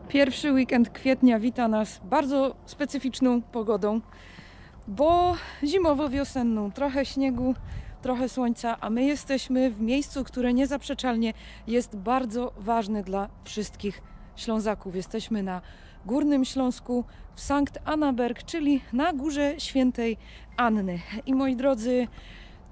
Pierwszy weekend kwietnia wita nas bardzo specyficzną pogodą, bo zimowo-wiosenną. Trochę śniegu, trochę słońca, a my jesteśmy w miejscu, które niezaprzeczalnie jest bardzo ważne dla wszystkich Ślązaków. Jesteśmy na Górnym Śląsku w Sankt Annaberg, czyli na Górze Świętej Anny. I moi drodzy,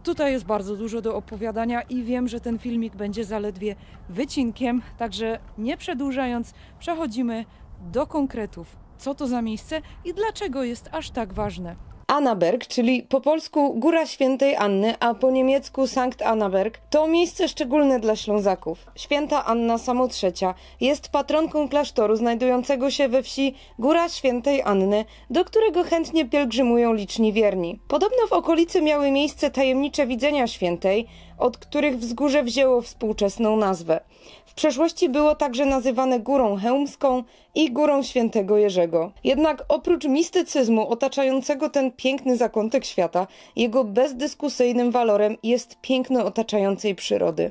tutaj jest bardzo dużo do opowiadania i wiem, że ten filmik będzie zaledwie wycinkiem, także nie przedłużając, przechodzimy do konkretów. Co to za miejsce i dlaczego jest aż tak ważne? Annaberg, czyli po polsku Góra Świętej Anny, a po niemiecku Sankt Annaberg, to miejsce szczególne dla Ślązaków. Święta Anna Samotrzecia jest patronką klasztoru znajdującego się we wsi Góra Świętej Anny, do którego chętnie pielgrzymują liczni wierni. Podobno w okolicy miały miejsce tajemnicze widzenia świętej, od których wzgórze wzięło współczesną nazwę. W przeszłości było także nazywane Górą Chełmską i Górą Świętego Jerzego. Jednak oprócz mistycyzmu otaczającego ten piękny zakątek świata, jego bezdyskusyjnym walorem jest piękno otaczającej przyrody.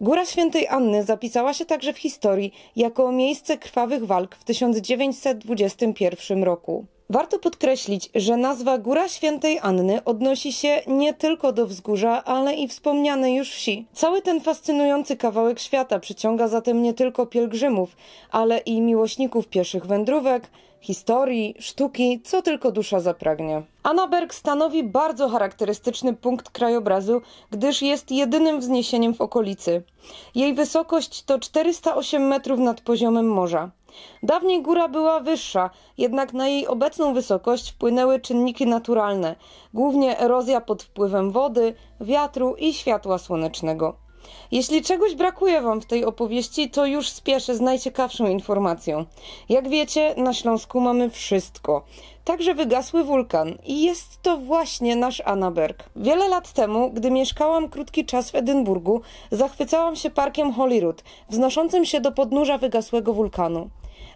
Góra Świętej Anny zapisała się także w historii jako miejsce krwawych walk w 1921 roku. Warto podkreślić, że nazwa Góra Świętej Anny odnosi się nie tylko do wzgórza, ale i wspomnianej już wsi. Cały ten fascynujący kawałek świata przyciąga zatem nie tylko pielgrzymów, ale i miłośników pieszych wędrówek, historii, sztuki, co tylko dusza zapragnie. Annaberg stanowi bardzo charakterystyczny punkt krajobrazu, gdyż jest jedynym wzniesieniem w okolicy. Jej wysokość to 408 metrów nad poziomem morza. Dawniej góra była wyższa, jednak na jej obecną wysokość wpłynęły czynniki naturalne, głównie erozja pod wpływem wody, wiatru i światła słonecznego. Jeśli czegoś brakuje Wam w tej opowieści, to już spieszę z najciekawszą informacją. Jak wiecie, na Śląsku mamy wszystko. Także wygasły wulkan i jest to właśnie nasz Annaberg. Wiele lat temu, gdy mieszkałam krótki czas w Edynburgu, zachwycałam się parkiem Holyrood, wznoszącym się do podnóża wygasłego wulkanu.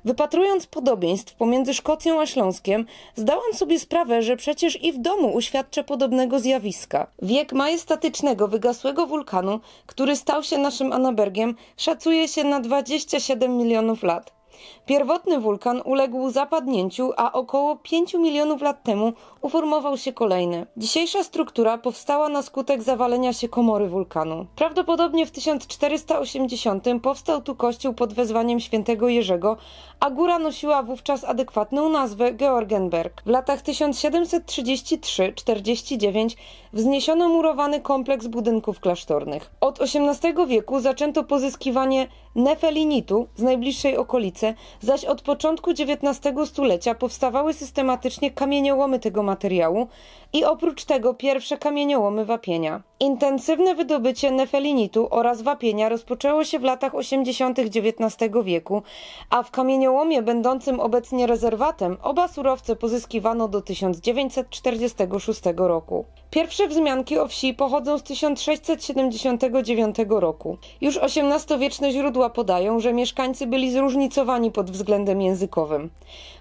Wypatrując podobieństw pomiędzy Szkocją a Śląskiem, zdałam sobie sprawę, że przecież i w domu uświadczę podobnego zjawiska. Wiek majestatycznego, wygasłego wulkanu, który stał się naszym Annabergiem, szacuje się na 27 milionów lat. Pierwotny wulkan uległ zapadnięciu, a około 5 milionów lat temu uformował się kolejny. Dzisiejsza struktura powstała na skutek zawalenia się komory wulkanu. Prawdopodobnie w 1480 powstał tu kościół pod wezwaniem świętego Jerzego, a góra nosiła wówczas adekwatną nazwę Georgenberg. W latach 1733-49 wzniesiono murowany kompleks budynków klasztornych. Od XVIII wieku zaczęto pozyskiwanie nefelinitu z najbliższej okolicy, zaś od początku XIX stulecia powstawały systematycznie kamieniołomy tego materiału i oprócz tego pierwsze kamieniołomy wapienia. Intensywne wydobycie nefelinitu oraz wapienia rozpoczęło się w latach 80. XIX wieku, a w kamieniołomie będącym obecnie rezerwatem oba surowce pozyskiwano do 1946 roku. Pierwsze wzmianki o wsi pochodzą z 1679 roku. Już XVIII-wieczne źródła podają, że mieszkańcy byli zróżnicowani pod względem językowym.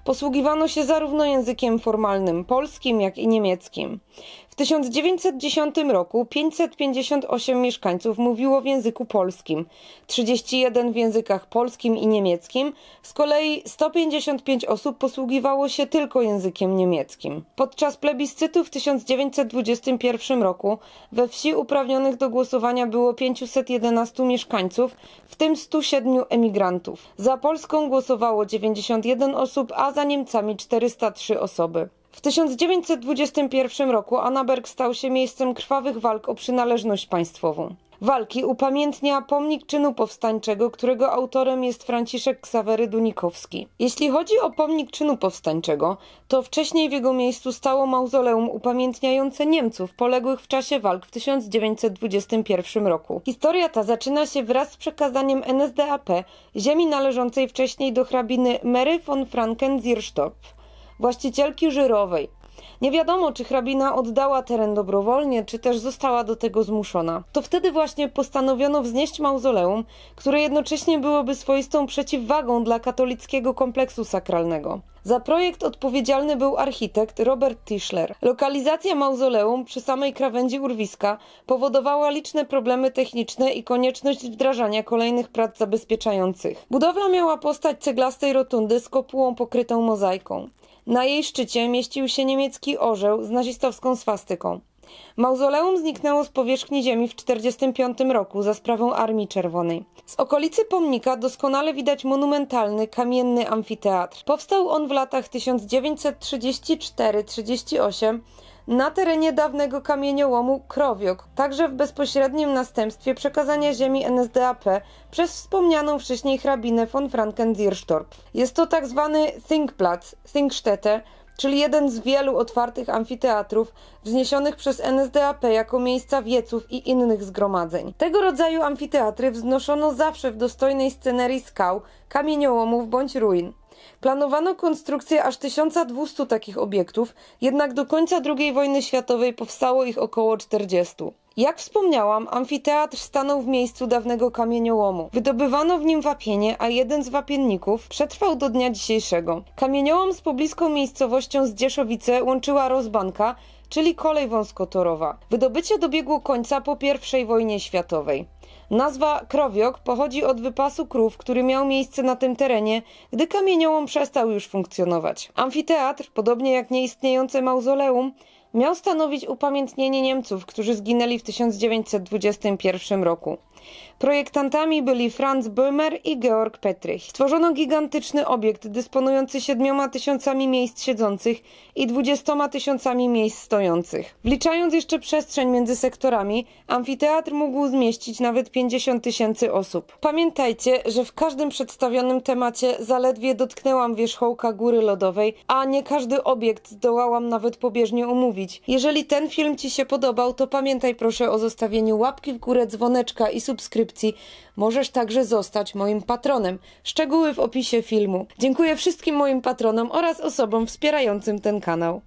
Posługiwano się zarówno językiem formalnym polskim, jak i niemieckim. W 1910 roku 558 mieszkańców mówiło w języku polskim, 31 w językach polskim i niemieckim, z kolei 155 osób posługiwało się tylko językiem niemieckim. Podczas plebiscytu w 1921 roku we wsi uprawnionych do głosowania było 511 mieszkańców, w tym 107 emigrantów. Za Polską głosowało 91 osób, a za Niemcami 403 osoby. W 1921 roku Annaberg stał się miejscem krwawych walk o przynależność państwową. Walki upamiętnia pomnik czynu powstańczego, którego autorem jest Franciszek Ksawery Dunikowski. Jeśli chodzi o pomnik czynu powstańczego, to wcześniej w jego miejscu stało mauzoleum upamiętniające Niemców poległych w czasie walk w 1921 roku. Historia ta zaczyna się wraz z przekazaniem NSDAP ziemi należącej wcześniej do hrabiny Mary von Franken-Zierstorf, właścicielki Żyrowej. Nie wiadomo, czy hrabina oddała teren dobrowolnie, czy też została do tego zmuszona. To wtedy właśnie postanowiono wznieść mauzoleum, które jednocześnie byłoby swoistą przeciwwagą dla katolickiego kompleksu sakralnego. Za projekt odpowiedzialny był architekt Robert Tischler. Lokalizacja mauzoleum przy samej krawędzi urwiska powodowała liczne problemy techniczne i konieczność wdrażania kolejnych prac zabezpieczających. Budowla miała postać ceglastej rotundy z kopułą pokrytą mozaiką. Na jej szczycie mieścił się niemiecki orzeł z nazistowską swastyką. Mauzoleum zniknęło z powierzchni ziemi w 1945 roku za sprawą Armii Czerwonej. Z okolicy pomnika doskonale widać monumentalny, kamienny amfiteatr. Powstał on w latach 1934-38 na terenie dawnego kamieniołomu Krowiok, także w bezpośrednim następstwie przekazania ziemi NSDAP przez wspomnianą wcześniej hrabinę von Franken-Dierstorp. Jest to tak zwany Thinkplatz, Thinkstätte, czyli jeden z wielu otwartych amfiteatrów wzniesionych przez NSDAP jako miejsca wieców i innych zgromadzeń. Tego rodzaju amfiteatry wznoszono zawsze w dostojnej scenerii skał, kamieniołomów bądź ruin. Planowano konstrukcję aż 1200 takich obiektów, jednak do końca II wojny światowej powstało ich około 40. Jak wspomniałam, amfiteatr stanął w miejscu dawnego kamieniołomu. Wydobywano w nim wapienie, a jeden z wapienników przetrwał do dnia dzisiejszego. Kamieniołom z pobliską miejscowością Zdzieszowice łączyła rozbanka, czyli kolej wąskotorowa. Wydobycie dobiegło końca po I wojnie światowej. Nazwa Krowiok pochodzi od wypasu krów, który miał miejsce na tym terenie, gdy kamieniołom przestał już funkcjonować. Amfiteatr, podobnie jak nieistniejące mauzoleum, miał stanowić upamiętnienie Niemców, którzy zginęli w 1921 roku. Projektantami byli Franz Böhmer i Georg Petrich. Stworzono gigantyczny obiekt dysponujący 7000 miejsc siedzących i 20 000 miejsc stojących. Wliczając jeszcze przestrzeń między sektorami, amfiteatr mógł zmieścić nawet 50 000 osób. Pamiętajcie, że w każdym przedstawionym temacie zaledwie dotknęłam wierzchołka góry lodowej, a nie każdy obiekt zdołałam nawet pobieżnie omówić. Jeżeli ten film Ci się podobał, to pamiętaj proszę o zostawieniu łapki w górę, dzwoneczka i subskrypcji. Możesz także zostać moim patronem. Szczegóły w opisie filmu. Dziękuję wszystkim moim patronom oraz osobom wspierającym ten kanał.